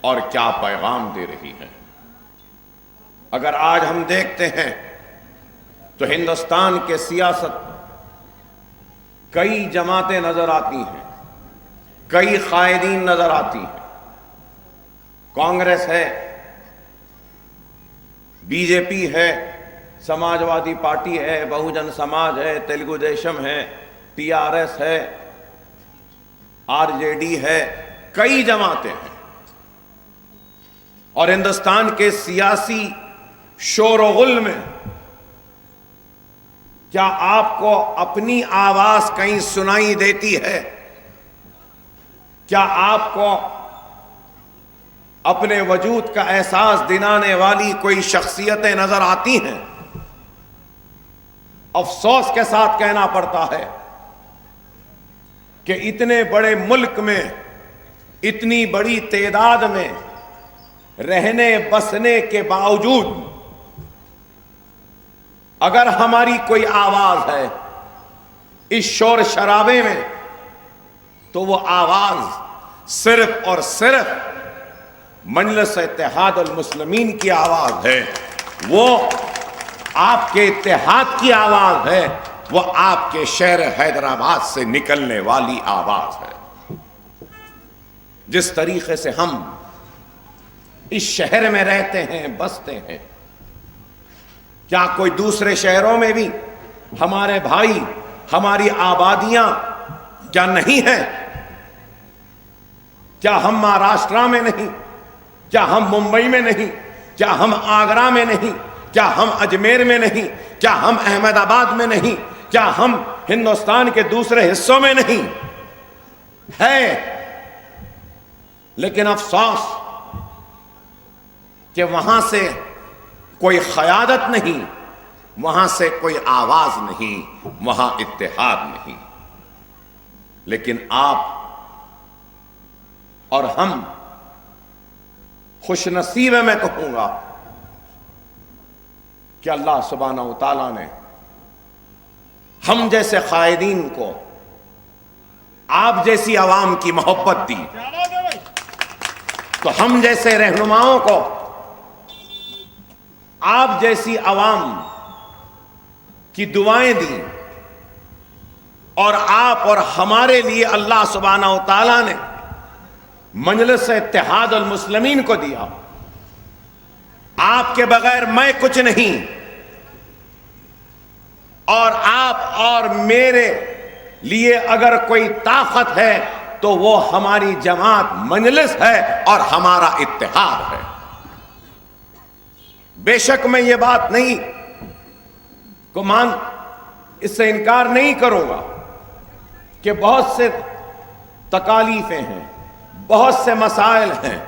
اور کیا پیغام دے رہی ہے۔ اگر آج ہم دیکھتے ہیں تو ہندوستان کے سیاست کئی جماعتیں نظر آتی ہیں، کئی قائدین نظر آتی ہیں۔ کانگریس ہے، بی جے پی ہے، سماجوادی پارٹی ہے، بہوجن سماج ہے، تیلگو دیشم ہے، ٹی آر ایس ہے، آر جے ڈی ہے، کئی جماعتیں ہیں۔ اور ہندوستان کے سیاسی شور و غل میں کیا آپ کو اپنی آواز کہیں سنائی دیتی ہے؟ کیا آپ کو اپنے وجود کا احساس دلانے والی کوئی شخصیتیں نظر آتی ہیں؟ افسوس کے ساتھ کہنا پڑتا ہے کہ اتنے بڑے ملک میں اتنی بڑی تعداد میں رہنے بسنے کے باوجود اگر ہماری کوئی آواز ہے اس شور شرابے میں تو وہ آواز صرف اور صرف مجلس اتحاد المسلمین کی آواز ہے، وہ آپ کے اتحاد کی آواز ہے، وہ آپ کے شہر حیدرآباد سے نکلنے والی آواز ہے۔ جس طریقے سے ہم اس شہر میں رہتے ہیں، بستے ہیں، کیا کوئی دوسرے شہروں میں بھی ہمارے بھائی، ہماری آبادیاں کیا نہیں ہیں؟ کیا ہم مہاراشٹر میں نہیں؟ کیا ہم ممبئی میں نہیں؟ کیا ہم آگرہ میں نہیں؟ کیا ہم اجمیر میں نہیں؟ کیا ہم احمد آباد میں نہیں؟ کیا ہم ہندوستان کے دوسرے حصوں میں نہیں؟ ہے، لیکن افسوس کہ وہاں سے کوئی قیادت نہیں، وہاں سے کوئی آواز نہیں، وہاں اتحاد نہیں۔ لیکن آپ اور ہم خوش نصیب ہیں، میں کہوں گا کہ اللہ سبحانہ و تعالیٰ نے ہم جیسے قائدین کو آپ جیسی عوام کی محبت دی، تو ہم جیسے رہنماؤں کو آپ جیسی عوام کی دعائیں دیں، اور آپ اور ہمارے لیے اللہ سبحانہ و تعالیٰ نے مجلس اتحاد المسلمین کو دیا۔ آپ کے بغیر میں کچھ نہیں، اور آپ اور میرے لیے اگر کوئی طاقت ہے تو وہ ہماری جماعت مجلس ہے اور ہمارا اتحاد ہے۔ بے شک میں یہ بات نہیں کو اس سے انکار نہیں کروں گا کہ بہت سے تکالیفیں ہیں، بہت سے مسائل ہیں،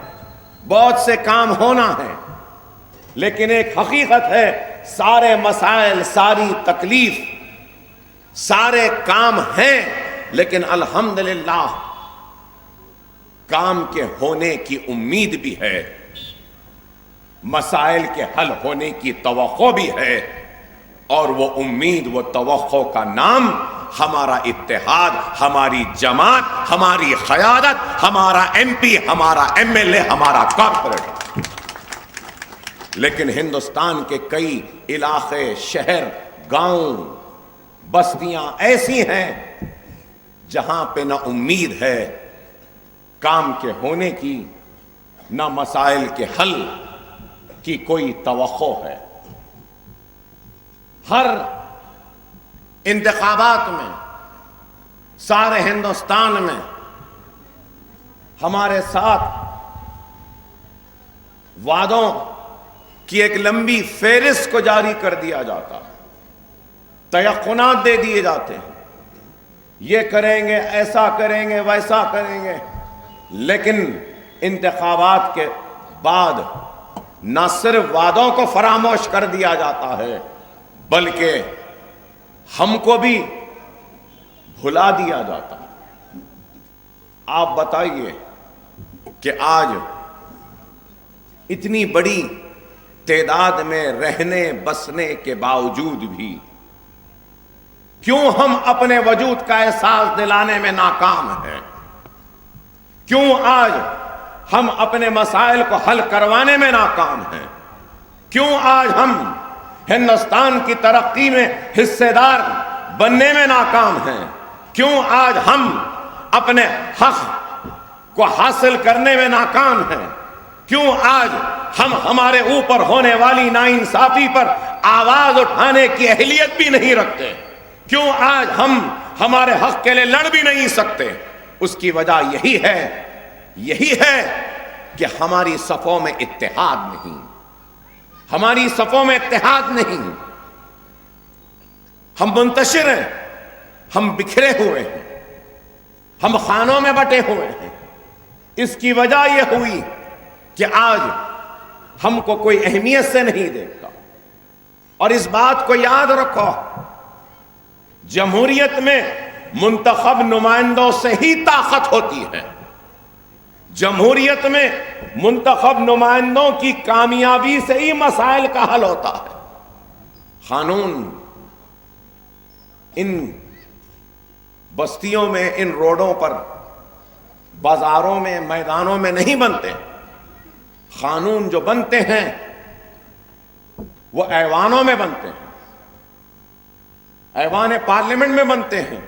بہت سے کام ہونا ہے، لیکن ایک حقیقت ہے، سارے مسائل، ساری تکلیف، سارے کام ہیں، لیکن الحمدللہ کام کے ہونے کی امید بھی ہے، مسائل کے حل ہونے کی توقع بھی ہے، اور وہ امید، وہ توقع کا نام ہمارا اتحاد، ہماری جماعت، ہماری قیادت، ہمارا ایم پی، ہمارا ایم ایل اے، ہمارا کارپوریٹ۔ لیکن ہندوستان کے کئی علاقے، شہر، گاؤں، بستیاں ایسی ہیں جہاں پہ نہ امید ہے کام کے ہونے کی، نہ مسائل کے حل کی کوئی توقع ہے۔ ہر انتخابات میں سارے ہندوستان میں ہمارے ساتھ وعدوں کی ایک لمبی فہرست کو جاری کر دیا جاتا، تیقنات دے دیے جاتے ہیں، یہ کریں گے، ایسا کریں گے، ویسا کریں گے، لیکن انتخابات کے بعد نہ صرف وعدوں کو فراموش کر دیا جاتا ہے بلکہ ہم کو بھی بھلا دیا جاتا ہے۔ آپ بتائیے کہ آج اتنی بڑی تعداد میں رہنے بسنے کے باوجود بھی کیوں ہم اپنے وجود کا احساس دلانے میں ناکام ہیں؟ کیوں آج ہم اپنے مسائل کو حل کروانے میں ناکام ہیں؟ کیوں آج ہم ہندوستان کی ترقی میں حصے دار بننے میں ناکام ہیں؟ کیوں آج ہم اپنے حق کو حاصل کرنے میں ناکام ہیں؟ کیوں آج ہم ہمارے اوپر ہونے والی ناانصافی پر آواز اٹھانے کی اہلیت بھی نہیں رکھتے؟ کیوں آج ہم ہمارے حق کے لیے لڑ بھی نہیں سکتے؟ اس کی وجہ یہی ہے کہ ہماری صفوں میں اتحاد نہیں، ہماری صفوں میں اتحاد نہیں۔ ہم منتشر ہیں، ہم بکھرے ہوئے ہیں، ہم خانوں میں بٹے ہوئے ہیں۔ اس کی وجہ یہ ہوئی کہ آج ہم کو کوئی اہمیت سے نہیں دیکھتا۔ اور اس بات کو یاد رکھو، جمہوریت میں منتخب نمائندوں سے ہی طاقت ہوتی ہے، جمہوریت میں منتخب نمائندوں کی کامیابی سے ہی مسائل کا حل ہوتا ہے۔ قانون ان بستیوں میں، ان روڈوں پر، بازاروں میں، میدانوں میں نہیں بنتے۔ قانون جو بنتے ہیں وہ ایوانوں میں بنتے ہیں، ایوان پارلیمنٹ میں بنتے ہیں،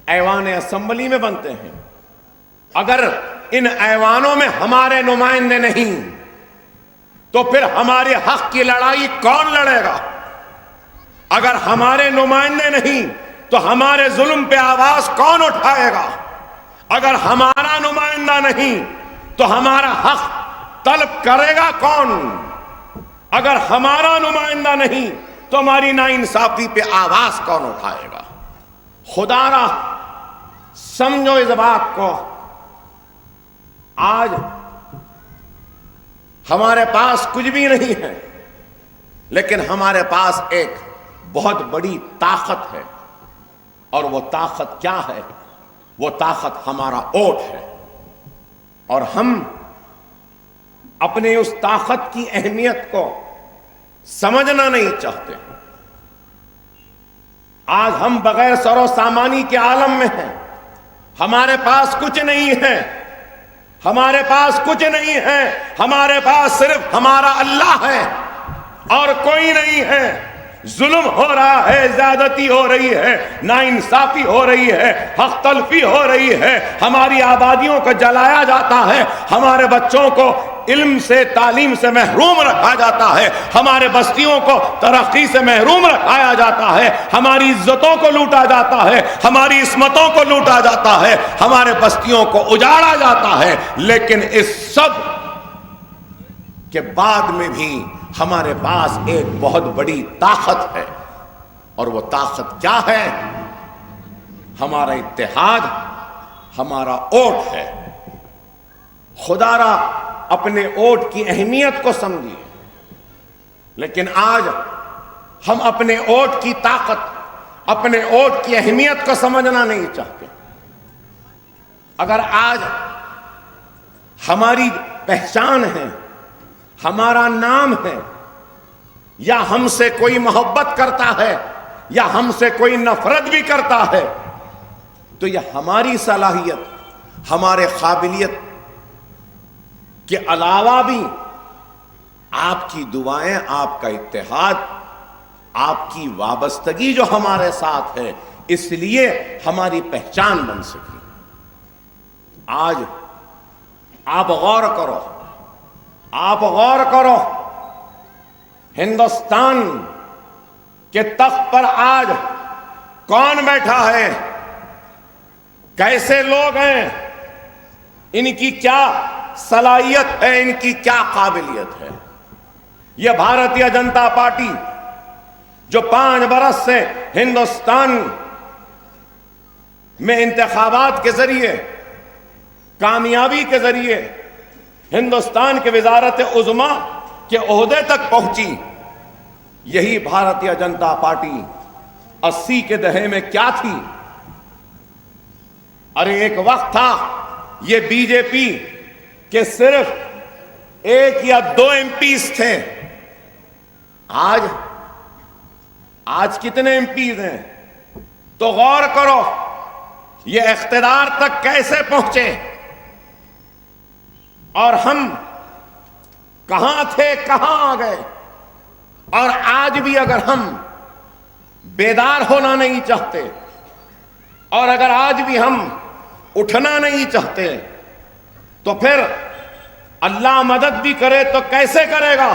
ایوان اسمبلی میں بنتے ہیں۔ اگر ان ایوانوں میں ہمارے نمائندے نہیں تو پھر ہمارے حق کی لڑائی کون لڑے گا؟ اگر ہمارے نمائندے نہیں تو ہمارے ظلم پہ آواز کون اٹھائے گا؟ اگر ہمارا نمائندہ نہیں تو ہمارا حق طلب کرے گا کون؟ اگر ہمارا نمائندہ نہیں تو ہماری ناانصافی پہ آواز کون اٹھائے گا؟ خدا را سمجھو اس بات کو، آج ہمارے پاس کچھ بھی نہیں ہے، لیکن ہمارے پاس ایک بہت بڑی طاقت ہے، اور وہ طاقت کیا ہے؟ وہ طاقت ہمارا ووٹ ہے، اور ہم اپنے اس طاقت کی اہمیت کو سمجھنا نہیں چاہتے۔ آج ہم بغیر سر و سامانی کے عالم میں ہیں، ہمارے پاس کچھ نہیں ہے، ہمارے پاس کچھ نہیں ہے، ہمارے پاس صرف ہمارا اللہ ہے اور کوئی نہیں ہے۔ ظلم ہو رہا ہے، زیادتی ہو رہی ہے، ناانصافی ہو رہی ہے، حق تلفی ہو رہی ہے، ہماری آبادیوں کو جلایا جاتا ہے، ہمارے بچوں کو علم سے، تعلیم سے محروم رکھا جاتا ہے، ہمارے بستیوں کو ترقی سے محروم رکھایا جاتا ہے، ہماری عزتوں کو لوٹا جاتا ہے، ہماری عصمتوں کو لوٹا جاتا ہے، ہمارے بستیوں کو اجاڑا جاتا ہے۔ لیکن اس سب کے بعد میں بھی ہمارے پاس ایک بہت بڑی طاقت ہے، اور وہ طاقت کیا ہے؟ ہمارا اتحاد، ہمارا ووٹ ہے۔ خدا را اپنے ووٹ کی اہمیت کو سمجھیے، لیکن آج ہم اپنے ووٹ کی طاقت، اپنے ووٹ کی اہمیت کو سمجھنا نہیں چاہتے۔ اگر آج ہماری پہچان ہے، ہمارا نام ہے، یا ہم سے کوئی محبت کرتا ہے یا ہم سے کوئی نفرت بھی کرتا ہے، تو یہ ہماری صلاحیت، ہمارے قابلیت کے علاوہ بھی آپ کی دعائیں، آپ کا اتحاد، آپ کی وابستگی جو ہمارے ساتھ ہے، اس لیے ہماری پہچان بن سکی۔ آج آپ غور کرو، آپ غور کرو، ہندوستان کے تخت پر آج کون بیٹھا ہے؟ کیسے لوگ ہیں؟ ان کی کیا صلاحیت ہے؟ ان کی کیا قابلیت ہے؟ یہ بھارتیہ جنتا پارٹی جو 5 برس سے ہندوستان میں انتخابات کے ذریعے، کامیابی کے ذریعے ہندوستان کے وزارت عظمیٰ کے عہدے تک پہنچی، یہی بھارتیہ جنتا پارٹی 80 کے دہے میں کیا تھی؟ ارے ایک وقت تھا یہ بی جے پی کے صرف 1 یا 2 ایم پیز تھے۔ آج کتنے ایم پیز ہیں؟ تو غور کرو یہ اقتدار تک کیسے پہنچے۔ اور ہم کہاں تھے کہاں آ گئے. اور آج بھی اگر ہم بیدار ہونا نہیں چاہتے اور اگر آج بھی ہم اٹھنا نہیں چاہتے تو پھر اللہ مدد بھی کرے تو کیسے کرے گا؟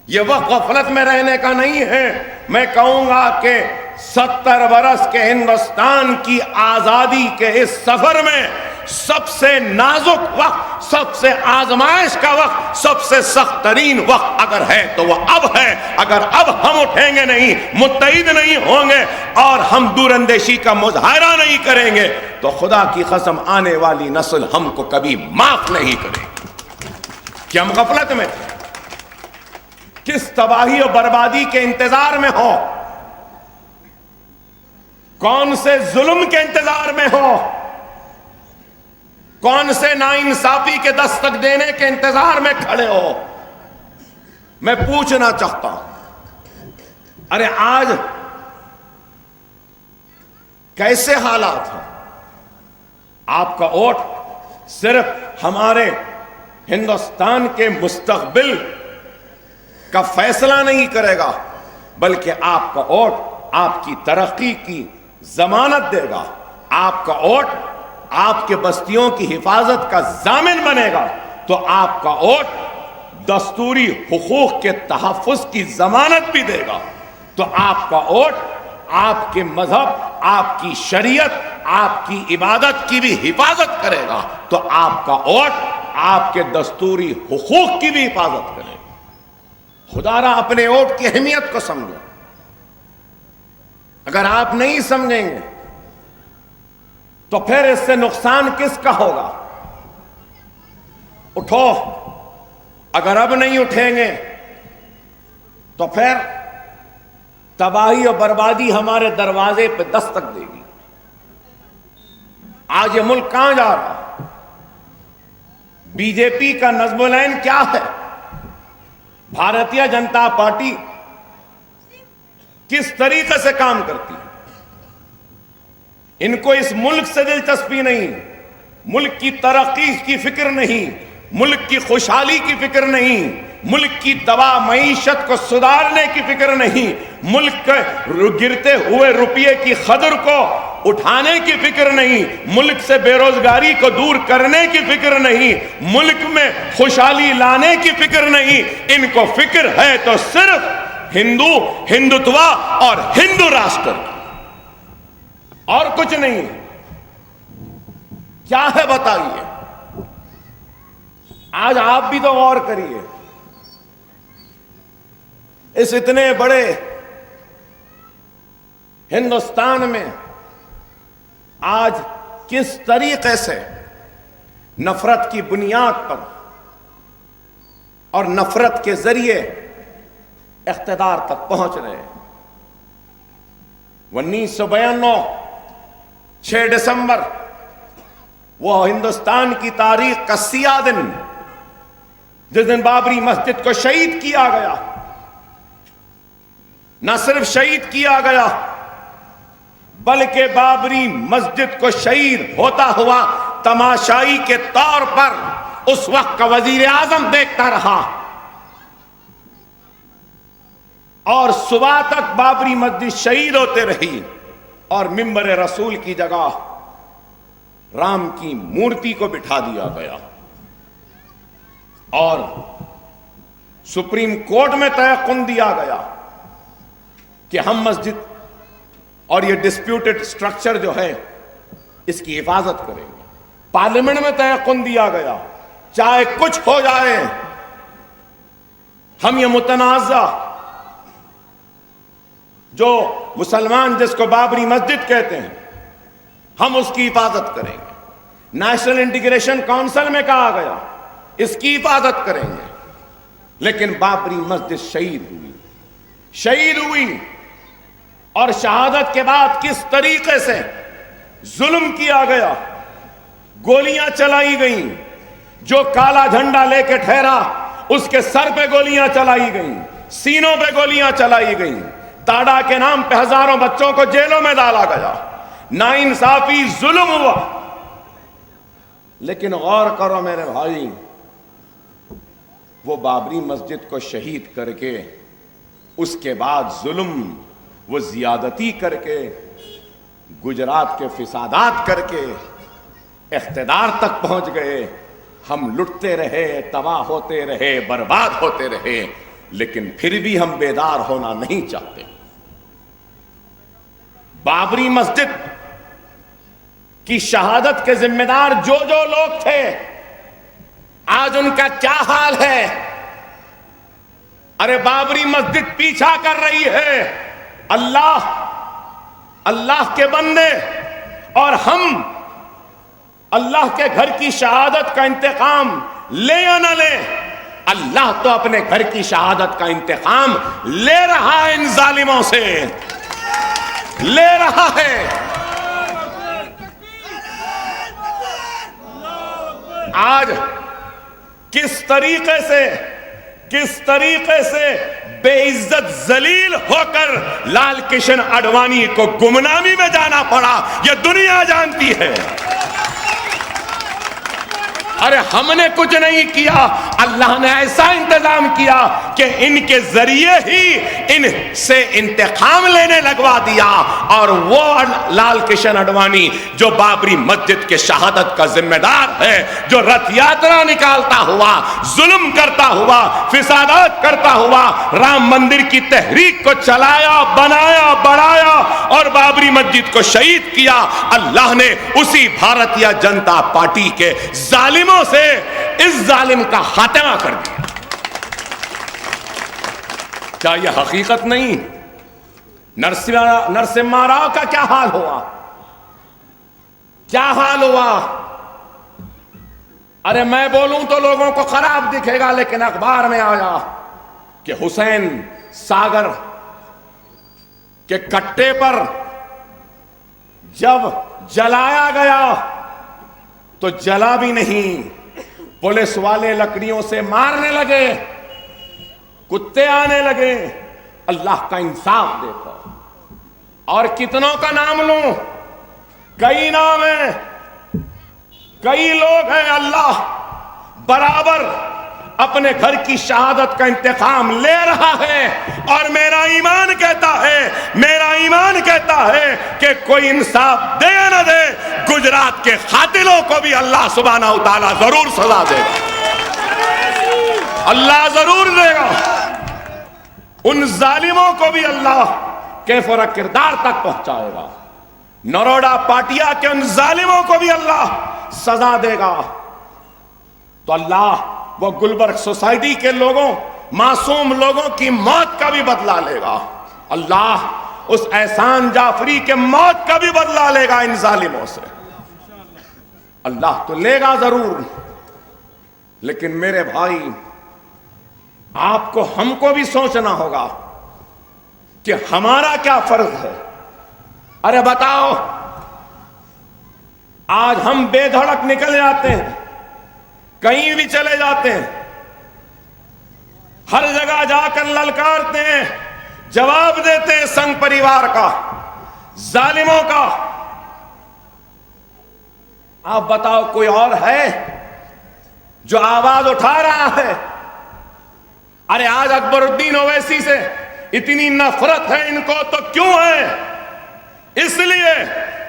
یہ وقت غفلت میں رہنے کا نہیں ہے. میں کہوں گا کہ 70 برس کے ہندوستان کی آزادی کے اس سفر میں سب سے نازک وقت، سب سے آزمائش کا وقت، سب سے سخت ترین وقت اگر ہے تو وہ اب ہے. اگر اب ہم اٹھیں گے نہیں، متحد نہیں ہوں گے اور ہم دور اندیشی کا مظاہرہ نہیں کریں گے تو خدا کی قسم آنے والی نسل ہم کو کبھی معاف نہیں کرے گی کہ ہم غفلت میں تھے، کس تباہی و بربادی کے انتظار میں ہو، کون سے ظلم کے انتظار میں ہو، کون سے ناانصافی کے دستک دینے کے انتظار میں کھڑے ہو. میں پوچھنا چاہتا ہوں، ارے آج کیسے حالات ہیں؟ آپ کا ووٹ صرف ہمارے ہندوستان کے مستقبل کا فیصلہ نہیں کرے گا، بلکہ آپ کا ووٹ آپ کی ترقی کی ضمانت دے گا. آپ کا ووٹ آپ کے بستیوں کی حفاظت کا ضامن بنے گا. تو آپ کا ووٹ دستوری حقوق کے تحفظ کی ضمانت بھی دے گا. تو آپ کا ووٹ آپ کے مذہب، آپ کی شریعت، آپ کی عبادت کی بھی حفاظت کرے گا. تو آپ کا ووٹ آپ کے دستوری حقوق کی بھی حفاظت کرے گا. خدا را اپنے ووٹ کی اہمیت کو سمجھو. اگر آپ نہیں سمجھیں گے تو پھر اس سے نقصان کس کا ہوگا؟ اٹھو. اگر اب نہیں اٹھیں گے تو پھر تباہی اور بربادی ہمارے دروازے پہ دستک دے گی. آج یہ ملک کہاں جا رہا؟ بی جے پی کا نظم العین کیا ہے؟ بھارتیہ جنتا پارٹی کس طریقے سے کام کرتی ہے؟ ان کو اس ملک سے دلچسپی نہیں، ملک کی ترقی کی فکر نہیں، ملک کی خوشحالی کی فکر نہیں، ملک کی تباہ معیشت کو سدھارنے کی فکر نہیں، ملک کے گرتے ہوئے روپیے کی قدر کو اٹھانے کی فکر نہیں، ملک سے بے روزگاری کو دور کرنے کی فکر نہیں، ملک میں خوشحالی لانے کی فکر نہیں. ان کو فکر ہے تو صرف ہندوتوا اور ہندو راشٹر کی، اور کچھ نہیں. کیا ہے بتائیے؟ آج آپ بھی تو غور کریے، اس اتنے بڑے ہندوستان میں آج کس طریقے سے نفرت کی بنیاد پر اور نفرت کے ذریعے اقتدار تک پہنچ رہے ہیں. 1992 6 دسمبر وہ ہندوستان کی تاریخ کا سیاہ دن، جس دن بابری مسجد کو شہید کیا گیا. نہ صرف شہید کیا گیا بلکہ بابری مسجد کو شہید ہوتا ہوا تماشائی کے طور پر اس وقت کا وزیر اعظم دیکھتا رہا، اور صبح تک بابری مسجد شہید ہوتے رہی اور ممبر رسول کی جگہ رام کی مورتی کو بٹھا دیا گیا. اور سپریم کورٹ میں تیقن دیا گیا کہ ہم مسجد اور یہ ڈسپیوٹڈ سٹرکچر جو ہے اس کی حفاظت کریں گے. پارلیمنٹ میں تیقن دیا گیا چاہے کچھ ہو جائے ہم یہ متنازع جو مسلمان جس کو بابری مسجد کہتے ہیں ہم اس کی حفاظت کریں گے. نیشنل انٹیگریشن کونسل میں کہا گیا اس کی حفاظت کریں گے. لیکن بابری مسجد شہید ہوئی اور شہادت کے بعد کس طریقے سے ظلم کیا گیا، گولیاں چلائی گئیں. جو کالا جھنڈا لے کے ٹھہرا اس کے سر پہ گولیاں چلائی گئیں، سینوں پہ گولیاں چلائی گئیں. ٹاڈا کے نام پہ ہزاروں بچوں کو جیلوں میں ڈالا گیا. ناانصافی ظلم ہوا. لیکن غور کرو میرے بھائی، وہ بابری مسجد کو شہید کر کے، اس کے بعد ظلم وہ زیادتی کر کے، گجرات کے فسادات کر کے اقتدار تک پہنچ گئے. ہم لٹتے رہے، تباہ ہوتے رہے، برباد ہوتے رہے، لیکن پھر بھی ہم بیدار ہونا نہیں چاہتے. بابری مسجد کی شہادت کے ذمہ دار جو لوگ تھے، آج ان کا کیا حال ہے؟ ارے بابری مسجد پیچھا کر رہی ہے. اللہ کے بندے اور ہم اللہ کے گھر کی شہادت کا انتقام لے یا نہ لے، اللہ تو اپنے گھر کی شہادت کا انتقام لے رہا ہے، ان ظالموں سے لے رہا ہے. آج کس طریقے سے بے عزت ذلیل ہو کر لال کرشن اڈوانی کو گمنامی میں جانا پڑا، یہ دنیا جانتی ہے. ارے ہم نے کچھ نہیں کیا، اللہ نے ایسا انتظام کیا کہ ان کے ذریعے ہی ان سے انتقام لینے لگوا دیا. اور وہ لال کرشن اڈوانی جو بابری مسجد کے شہادت کا ذمہ دار ہے، جو رتھ یاترا نکالتا ہوا، ظلم کرتا ہوا، فسادات کرتا ہوا، رام مندر کی تحریک کو چلایا، بنایا، بڑھایا اور بابری مسجد کو شہید کیا، اللہ نے اسی بھارتیہ جنتا پارٹی کے ظالموں سے اس ظالم کا خاتمہ کر دیا. کیا یہ حقیقت نہیں؟ نرسمہا راؤ کا کیا حال ہوا؟ کیا حال ہوا؟ ارے میں بولوں تو لوگوں کو خراب دکھے گا، لیکن اخبار میں آیا کہ حسین ساگر کے کٹے پر جب جلایا گیا تو جلا بھی نہیں، پولیس والے لکڑیوں سے مارنے لگے، کتے آنے لگے. اللہ کا انصاف دیکھو. اور کتنوں کا نام لوں؟ کئی نام ہیں، کئی لوگ ہیں. اللہ برابر اپنے گھر کی شہادت کا انتقام لے رہا ہے. اور میرا ایمان کہتا ہے کہ کوئی انصاف دے یا نہ دے، گجرات کے قاتلوں کو بھی اللہ سبحانہ و تعالیٰ ضرور سزا دے گا. اللہ ضرور دے گا. ان ظالموں کو بھی اللہ کیف اور کردار تک پہنچائے گا. نروڈا پاٹیا کے ان ظالموں کو بھی اللہ سزا دے گا. تو اللہ وہ گلبرگ سوسائٹی کے لوگوں، معصوم لوگوں کی موت کا بھی بدلہ لے گا. اللہ اس احسان جعفری کے موت کا بھی بدلہ لے گا ان ظالموں سے. اللہ تو لے گا ضرور، لیکن میرے بھائی آپ کو، ہم کو بھی سوچنا ہوگا کہ ہمارا کیا فرض ہے. ارے بتاؤ، آج ہم بے دھڑک نکل جاتے ہیں، کہیں بھی چلے جاتے ہیں، ہر جگہ جا کر للکارتے ہیں، جواب دیتے ہیں سنگ پریوار کا، ظالموں کا. آپ بتاؤ کوئی اور ہے جو آواز اٹھا رہا ہے؟ ارے آج اکبر الدین اویسی سے اتنی نفرت ہے ان کو تو کیوں ہے؟ اس لیے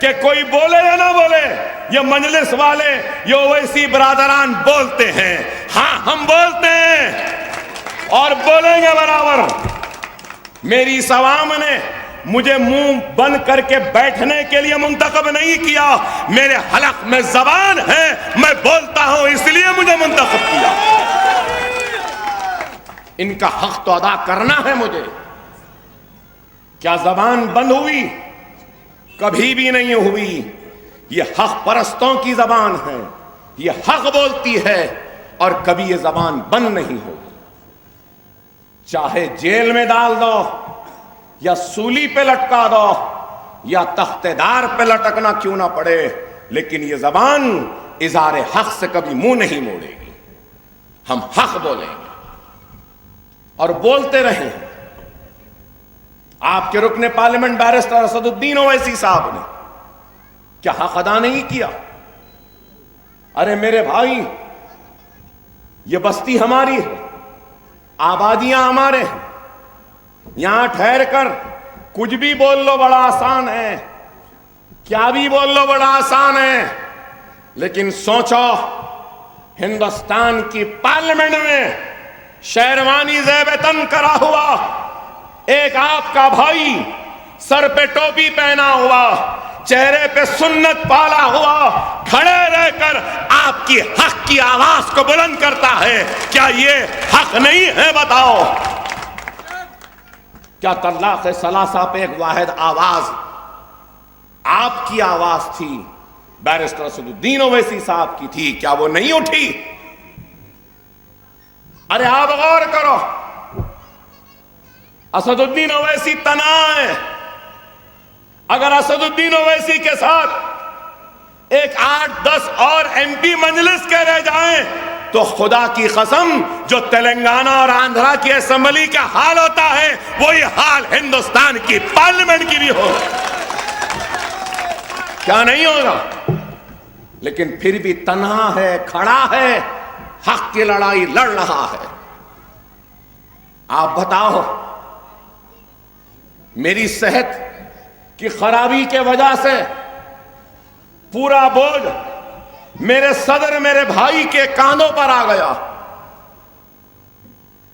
کہ کوئی بولے یا نہ بولے، یہ مجلس والے، یہ اویسی برادران بولتے ہیں. ہاں ہم بولتے ہیں اور بولیں گے برابر. میری اس عوام نے مجھے منہ بند کر کے بیٹھنے کے لیے منتخب نہیں کیا. میرے حلق میں زبان ہے، میں بولتا ہوں، اس لیے مجھے منتخب کیا. ان کا حق تو ادا کرنا ہے مجھے. کیا زبان بند ہوئی؟ کبھی بھی نہیں ہوئی. یہ حق پرستوں کی زبان ہے، یہ حق بولتی ہے اور کبھی یہ زبان بند نہیں ہوگی. چاہے جیل میں ڈال دو یا سولی پہ لٹکا دو یا تختے دار پہ لٹکنا کیوں نہ پڑے، لیکن یہ زبان اظہار حق سے کبھی منہ نہیں موڑے گی. ہم حق بولیں گے اور بولتے رہیں. آپ کے رکن پارلیمنٹ بیرسٹر اسد الدین اویسی صاحب نے کیا حق ادا نہیں کیا؟ ارے میرے بھائی، یہ بستی ہماری ہے، آبادیاں ہمارے ہیں، یہاں ٹھہر کر کچھ بھی بول لو بڑا آسان ہے، کیا بھی بول لو بڑا آسان ہے، لیکن سوچو ہندوستان کی پارلیمنٹ میں شیروانی زیب تن کرا ہوا ایک آپ کا بھائی، سر پہ ٹوپی پہنا ہوا، چہرے پہ سنت پالا ہوا، کھڑے رہ کر آپ کی حق کی آواز کو بلند کرتا ہے، کیا یہ حق نہیں ہے؟ بتاؤ، کیا طلاق ثلاثہ پہ ایک واحد آواز آپ کی آواز تھی، بیرسٹر اسد الدین اویسی صاحب کی تھی، کیا وہ نہیں اٹھی؟ ارے آپ غور کرو، اسد الدین اویسی تنہا ہے، اگر اسد الدین اویسی کے ساتھ ایک 8-10 اور ایم پی مجلس کے رہ جائیں تو خدا کی قسم جو تلنگانہ اور آندھرا کی اسمبلی کا حال ہوتا ہے وہی حال ہندوستان کی پارلیمنٹ کی بھی ہو، کیا نہیں ہوگا؟ لیکن پھر بھی تنہا ہے، کھڑا ہے، حق کی لڑائی لڑ رہا ہے۔ آپ بتاؤ، میری صحت کی خرابی کے وجہ سے پورا بوجھ میرے صدر، میرے بھائی کے کاندھوں پر آ گیا۔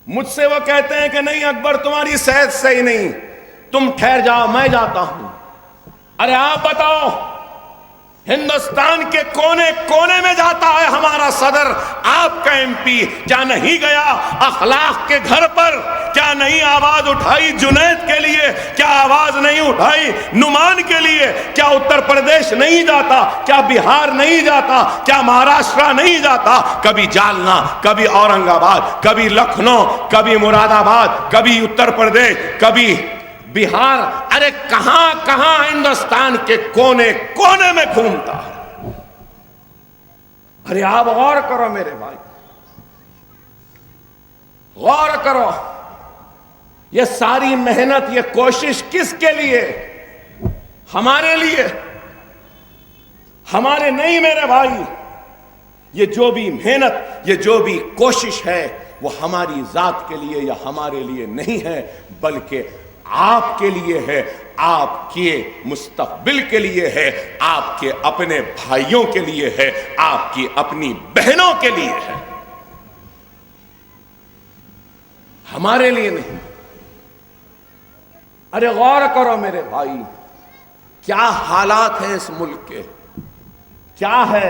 مجھ سے وہ کہتے ہیں کہ نہیں اکبر، تمہاری صحت صحیح نہیں، تم ٹھہر جاؤ، میں جاتا ہوں۔ ارے آپ بتاؤ، ہندوستان کے کونے کونے میں جاتا ہے ہمارا صدر، آپ کا ایم پی، کیا نہیں گیا اخلاق کے گھر پر؟ کیا نہیں آواز اٹھائی جنید کے لیے؟ کیا آواز نہیں اٹھائی نعمان کے لیے؟ کیا اتر پردیش نہیں جاتا؟ کیا بہار نہیں جاتا؟ کیا مہاراشٹر نہیں جاتا؟ کبھی جالنا، کبھی اورنگ آباد، کبھی لکھنؤ، کبھی مراد آباد، کبھی اتر پردیش، کبھی بہار، ارے کہاں کہاں ہندوستان کے کونے کونے میں گھومتا ہے۔ ارے آپ غور کرو میرے بھائی، غور کرو، یہ ساری محنت، یہ کوشش کس کے لیے؟ ہمارے لیے، ہمارے نہیں میرے بھائی۔ یہ جو بھی محنت، یہ جو بھی کوشش ہے وہ ہماری ذات کے لیے یا ہمارے لیے نہیں ہے، بلکہ آپ کے لیے ہے، آپ کے مستقبل کے لیے ہے، آپ کے اپنے بھائیوں کے لیے ہے، آپ کی اپنی بہنوں کے لیے ہے، ہمارے لیے نہیں۔ ارے غور کرو میرے بھائی، کیا حالات ہیں اس ملک کے، کیا ہے،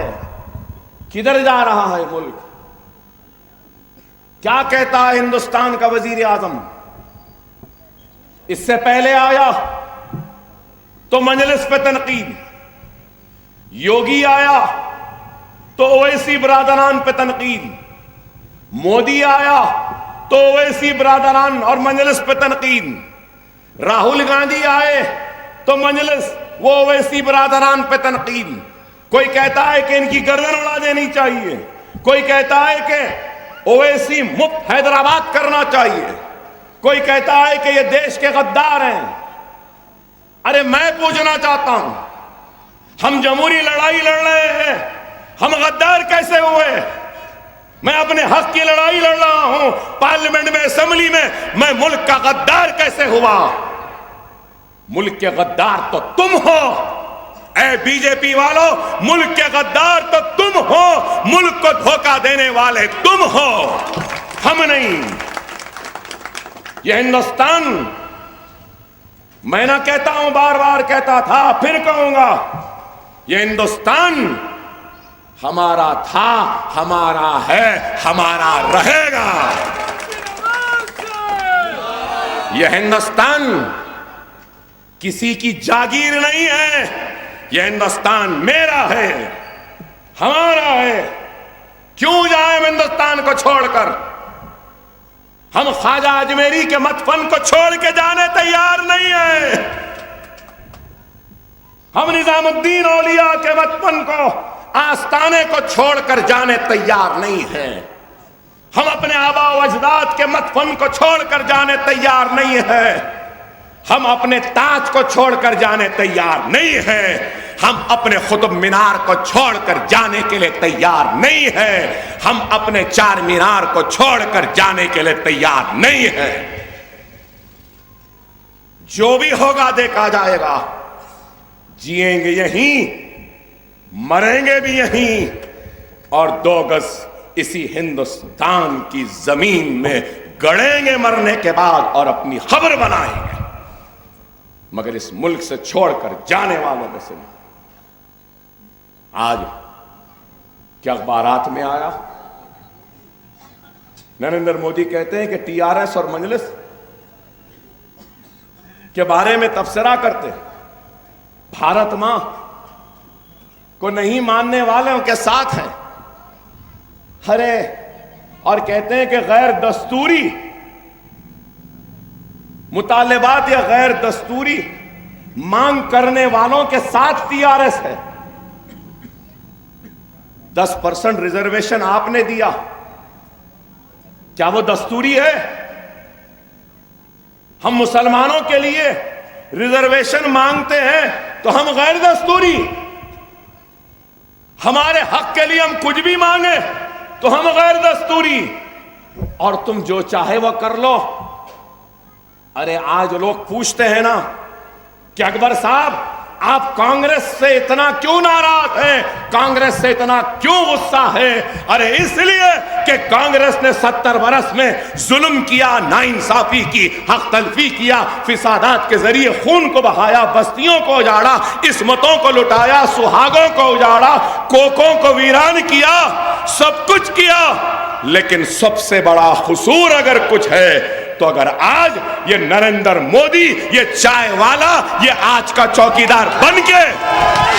کدھر جا رہا ہے ملک؟ کیا کہتا ہے ہندوستان کا وزیر اعظم؟ اس سے پہلے آیا تو مجلس پہ تنقید، یوگی آیا تو اویسی برادران پہ تنقید، مودی آیا تو اویسی برادران اور مجلس پہ تنقید، راہل گاندھی آئے تو مجلس وہ اویسی برادران پہ تنقید۔ کوئی کہتا ہے کہ ان کی گردن اڑا دینی چاہیے، کوئی کہتا ہے کہ اویسی مفت حیدرآباد کرنا چاہیے، کوئی کہتا ہے کہ یہ دیش کے غدار ہیں۔ ارے میں پوچھنا چاہتا ہوں، ہم جمہوری لڑائی لڑ رہے ہیں، ہم غدار کیسے ہوئے؟ میں اپنے حق کی لڑائی لڑ رہا ہوں پارلیمنٹ میں، اسمبلی میں ملک کا غدار کیسے ہوا؟ ملک کے غدار تو تم ہو، اے بی جے پی والو، ملک کے غدار تو تم ہو، ملک کو دھوکہ دینے والے تم ہو، ہم نہیں۔ یہ ہندوستان، میں نہ کہتا ہوں، بار بار کہتا تھا، پھر کہوں گا، یہ ہندوستان ہمارا تھا، ہمارا ہے، ہمارا رہے گا۔ یہ ہندوستان کسی کی جاگیر نہیں ہے، یہ ہندوستان میرا ہے، ہمارا ہے۔ کیوں جائیں ہندوستان کو چھوڑ کر؟ ہم خواجہ اجمیری کے مدفن کو چھوڑ کے جانے تیار نہیں ہیں، ہم نظام الدین اولیاء کے مدفن کو، آستانے کو چھوڑ کر جانے تیار نہیں ہیں، ہم اپنے آبا و اجداد کے مدفن کو چھوڑ کر جانے تیار نہیں ہیں، ہم اپنے تاج کو چھوڑ کر جانے تیار نہیں ہیں۔ ہم اپنے قطب مینار کو چھوڑ کر جانے کے لیے تیار نہیں ہے، ہم اپنے چار مینار کو چھوڑ کر جانے کے لیے تیار نہیں ہے۔ جو بھی ہوگا دیکھا جائے گا، جیئیں گے یہیں، مریں گے بھی یہیں، اور 2 گز اسی ہندوستان کی زمین میں گڑیں گے مرنے کے بعد اور اپنی خبر بنائیں گے، مگر اس ملک سے چھوڑ کر جانے والوں میں سے نہیں۔ آج کیا اخبارات میں آیا، نریندر مودی کہتے ہیں کہ ٹی آر ایس اور مجلس کے بارے میں تبصرہ کرتے ہیں، بھارت ماں کو نہیں ماننے والوں کے ساتھ ہیں، ہرے اور کہتے ہیں کہ غیر دستوری مطالبات یا غیر دستوری مانگ کرنے والوں کے ساتھ ٹی آر ایس ہے۔ 10% ریزرویشن آپ نے دیا، کیا وہ دستوری ہے؟ ہم مسلمانوں کے لیے ریزرویشن مانگتے ہیں تو ہم غیر دستوری، ہمارے حق کے لیے ہم کچھ بھی مانگے تو ہم غیر دستوری، اور تم جو چاہے وہ کر لو۔ ارے آج لوگ پوچھتے ہیں نا کہ اکبر صاحب آپ کانگریس سے اتنا کیوں ناراض ہیں، کانگریس سے اتنا کیوں غصہ ہے؟ ارے اس لیے کہ کانگریس نے 70 برس میں ظلم کیا، ناانصافی کی، حق تلفی کیا، فسادات کے ذریعے خون کو بہایا، بستیوں کو اجاڑا، عصمتوں کو لٹایا، سہاگوں کو اجاڑا، کوکوں کو ویران کیا، سب کچھ کیا۔ لیکن سب سے بڑا قصور اگر کچھ ہے تو اگر آج یہ نریندر مودی، یہ چائے والا، یہ آج کا چوکیدار بن کے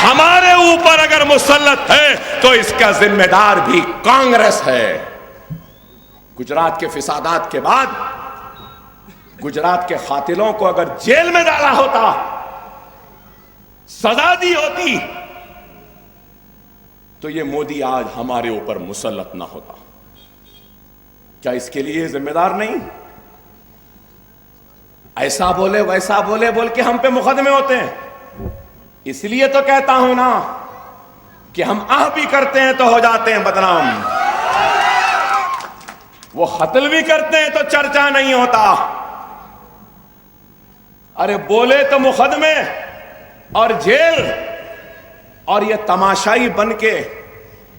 ہمارے اوپر اگر مسلط ہے تو اس کا ذمہ دار بھی کانگریس ہے۔ گجرات کے فسادات کے بعد گجرات کے قاتلوں کو اگر جیل میں ڈالا ہوتا، سزا دی ہوتی، تو یہ مودی آج ہمارے اوپر مسلط نہ ہوتا۔ کیا اس کے لیے ذمہ دار نہیں؟ ایسا بولے ویسا بولے بول کے ہم پہ مقدمے ہوتے ہیں۔ اس لیے تو کہتا ہوں نا کہ ہم آہ بھی کرتے ہیں تو ہو جاتے ہیں بدنام، وہ قتل بھی کرتے ہیں تو چرچا نہیں ہوتا۔ ارے بولے تو مقدمے اور جیل، اور یہ تماشائی بن کے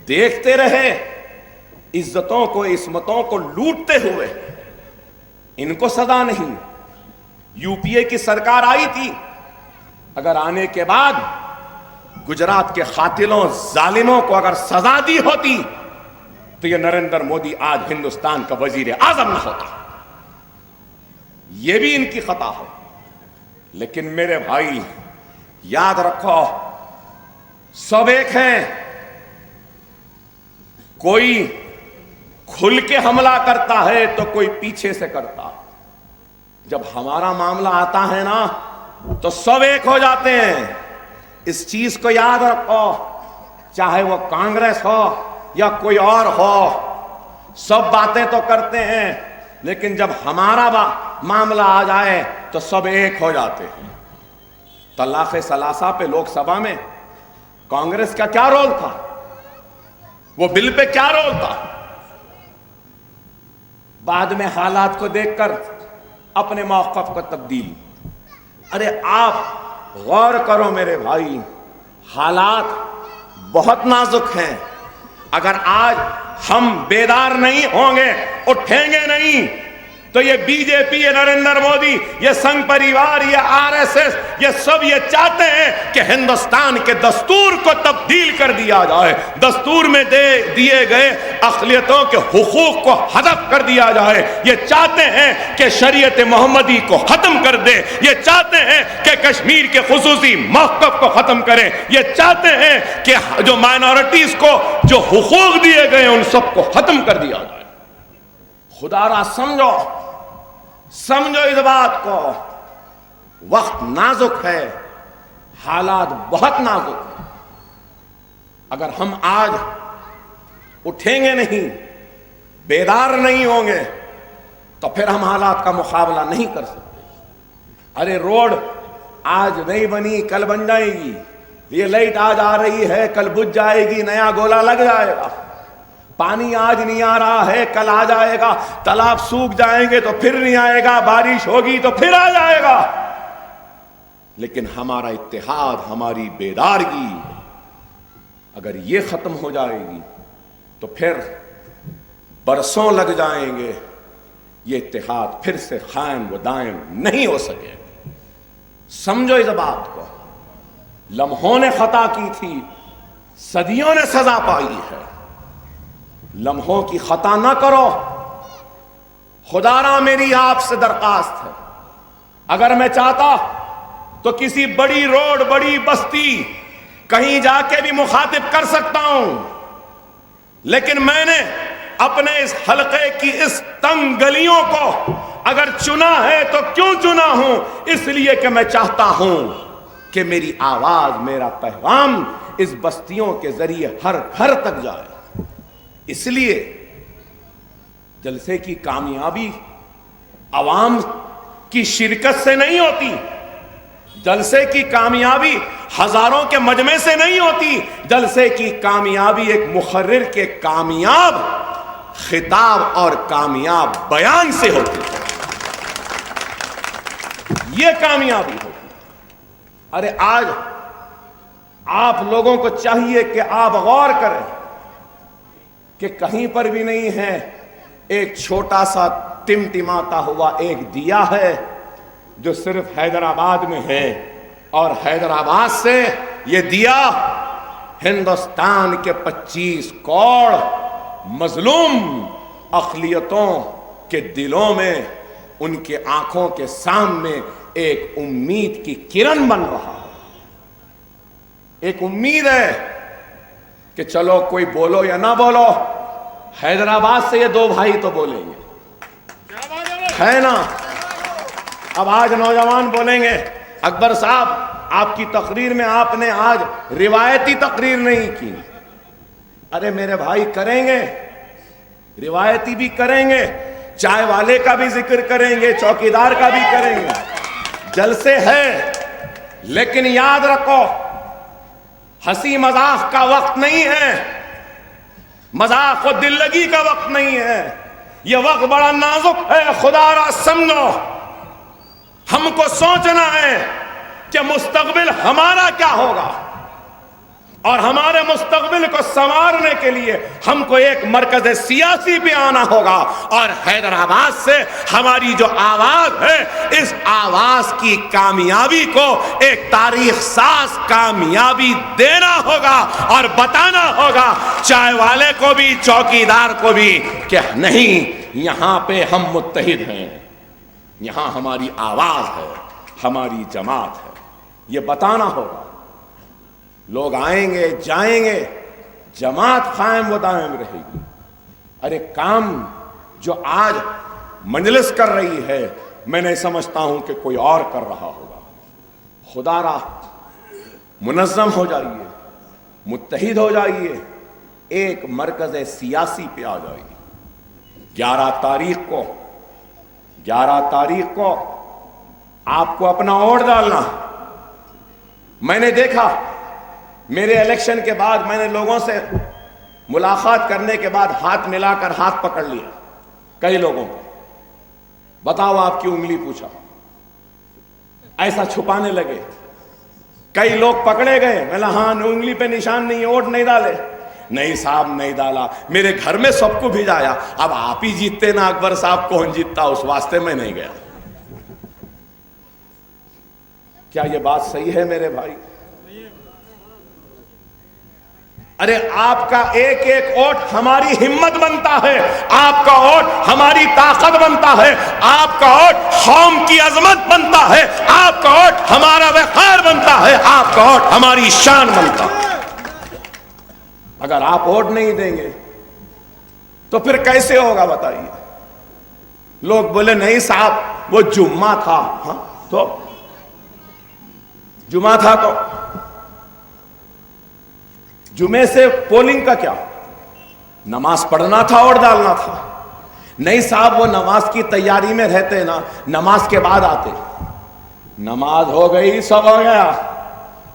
دیکھتے رہے عزتوں کو، عصمتوں کو لوٹتے ہوئے، ان کو سزا نہیں۔ یو پی اے کی سرکار آئی تھی، اگر آنے کے بعد گجرات کے قاتلوں، ظالموں کو اگر سزا دی ہوتی تو یہ نریندر مودی آج ہندوستان کا وزیر اعظم نہ ہوتا۔ یہ بھی ان کی خطا ہے۔ لیکن میرے بھائی یاد رکھو، سب ایک ہیں۔ کوئی کھل کے حملہ کرتا ہے تو کوئی پیچھے سے کرتا۔ جب ہمارا معاملہ آتا ہے نا تو سب ایک ہو جاتے ہیں۔ اس چیز کو یاد رکھو، چاہے وہ کانگریس ہو یا کوئی اور ہو، سب باتیں تو کرتے ہیں، لیکن جب ہمارا معاملہ آ جائے تو سب ایک ہو جاتے ہیں۔ طلاق ثلاثہ پہ لوک سبھا میں کانگریس کا کیا رول تھا؟ وہ بل پہ کیا رول تھا؟ بعد میں حالات کو دیکھ کر اپنے موقف کو تبدیل۔ ارے آپ غور کرو میرے بھائی، حالات بہت نازک ہیں۔ اگر آج ہم بیدار نہیں ہوں گے، اٹھیں گے نہیں، تو یہ بی جے پی، یہ نریندر مودی، یہ سنگھ پریوار، یہ آر ایس ایس، یہ سب یہ چاہتے ہیں کہ ہندوستان کے دستور کو تبدیل کر دیا جائے، دستور میں دیے گئے اقلیتوں کے حقوق کو حذف کر دیا جائے۔ یہ چاہتے ہیں کہ شریعت محمدی کو ختم کر دے، یہ چاہتے ہیں کہ کشمیر کے خصوصی موقف کو ختم کریں، یہ چاہتے ہیں کہ جو مائنورٹیز کو جو حقوق دیے گئے ان سب کو ختم کر دیا جائے۔ خدا را سمجھو اس بات کو، وقت نازک ہے، حالات بہت نازک ہیں۔ اگر ہم آج اٹھیں گے نہیں، بیدار نہیں ہوں گے، تو پھر ہم حالات کا مقابلہ نہیں کر سکتے۔ ارے روڈ آج نہیں بنی کل بن جائے گی، یہ لائٹ آج آ رہی ہے کل بجھ جائے گی, نیا گولا لگ جائے گا. پانی آج نہیں آ رہا ہے کل آ جائے گا, تالاب سوکھ جائیں گے تو پھر نہیں آئے گا, بارش ہوگی تو پھر آ جائے گا. لیکن ہمارا اتحاد, ہماری بیدارگی اگر یہ ختم ہو جائے گی تو پھر برسوں لگ جائیں گے, یہ اتحاد پھر سے قائم و دائم نہیں ہو سکے. سمجھو اس بات کو, لمحوں نے خطا کی تھی, صدیوں نے سزا پائی ہے. لمحوں کی خطا نہ کرو. خدا را میری آپ سے درخواست ہے, اگر میں چاہتا تو کسی بڑی روڈ, بڑی بستی کہیں جا کے بھی مخاطب کر سکتا ہوں, لیکن میں نے اپنے اس حلقے کی اس تنگ گلیوں کو اگر چنا ہے تو کیوں چنا ہوں؟ اس لیے کہ میں چاہتا ہوں کہ میری آواز, میرا پیغام اس بستیوں کے ذریعے ہر گھر تک جائے. اس لیے جلسے کی کامیابی عوام کی شرکت سے نہیں ہوتی, جلسے کی کامیابی ہزاروں کے مجمع سے نہیں ہوتی, جلسے کی کامیابی ایک مقرر کے کامیاب خطاب اور کامیاب بیان سے ہوتی ہے. یہ کامیابی ہوتی. ارے آج آپ لوگوں کو چاہیے کہ آپ غور کریں کہ کہیں پر بھی نہیں ہے ایک چھوٹا سا ٹمٹماتا ہوا ایک دیا ہے جو صرف حیدرآباد میں ہے, اور حیدرآباد سے یہ دیا ہندوستان کے 25 کروڑ مظلوم اقلیتوں کے دلوں میں, ان کے آنکھوں کے سامنے ایک امید کی کرن بن رہا ہے. ایک امید ہے کہ چلو کوئی بولو یا نہ بولو, حیدرآباد سے یہ 2 بھائی تو بولیں گے, ہے نا. اب آج نوجوان بولیں گے, اکبر صاحب آپ کی تقریر میں آپ نے آج روایتی تقریر نہیں کی. ارے میرے بھائی کریں گے, روایتی بھی کریں گے, چائے والے کا بھی ذکر کریں گے, چوکیدار کا بھی کریں گے. جلسے ہے, لیکن یاد رکھو ہنسی مذاق کا وقت نہیں ہے, مذاق و دل لگی کا وقت نہیں ہے. یہ وقت بڑا نازک ہے. خدا را سمجھو, ہم کو سوچنا ہے کہ مستقبل ہمارا کیا ہوگا, اور ہمارے مستقبل کو سنوارنے کے لیے ہم کو ایک مرکز سیاسی پہ آنا ہوگا, اور حیدرآباد سے ہماری جو آواز ہے اس آواز کی کامیابی کو ایک تاریخ ساز کامیابی دینا ہوگا اور بتانا ہوگا چائے والے کو بھی, چوکیدار کو بھی, کہ نہیں یہاں پہ ہم متحد ہیں, یہاں ہماری آواز ہے, ہماری جماعت ہے. یہ بتانا ہوگا. لوگ آئیں گے جائیں گے, جماعت قائم و دائم رہے گی. ارے کام جو آج مجلس کر رہی ہے میں نہیں سمجھتا ہوں کہ کوئی اور کر رہا ہوگا. خدا را منظم ہو جائیے, متحد ہو جائیے, ایک مرکز سیاسی پہ آ جائیے. 11 تاریخ کو آپ کو اپنا ووٹ ڈالنا. میں نے دیکھا میرے الیکشن کے بعد, میں نے لوگوں سے ملاقات کرنے کے بعد ہاتھ ملا کر ہاتھ پکڑ لیا کئی لوگوں کو, بتاؤ آپ کی انگلی پوچھا, ایسا چھپانے لگے. کئی لوگ پکڑے گئے, میں نے ہاں انگلی پہ نشان نہیں, ووٹ نہیں ڈالے. نہیں صاحب نہیں ڈالا, میرے گھر میں سب کو بھیجایا. اب آپ ہی جیتتے نا اکبر صاحب, کون جیتتا, اس واسطے میں نہیں گیا. کیا یہ بات صحیح ہے میرے بھائی؟ ارے آپ کا ایک ایک ووٹ ہماری ہمت بنتا ہے, آپ کا ووٹ ہماری طاقت بنتا ہے, آپ کا ووٹ قوم کی عظمت بنتا ہے, آپ کا ووٹ ہمارا وقار بنتا ہے, آپ کا ووٹ ہماری شان بنتا ہے. اگر آپ ووٹ نہیں دیں گے تو پھر کیسے ہوگا بتائیے؟ لوگ بولے نہیں صاحب وہ جمعہ تھا. ہاں تو جمعہ تھا تو جمعے سے پولنگ کا کیا, نماز پڑھنا تھا, ووٹ ڈالنا تھا. نہیں صاحب وہ نماز کی تیاری میں رہتے نا, نماز کے بعد آتے. نماز ہو گئی, سب ہو گیا,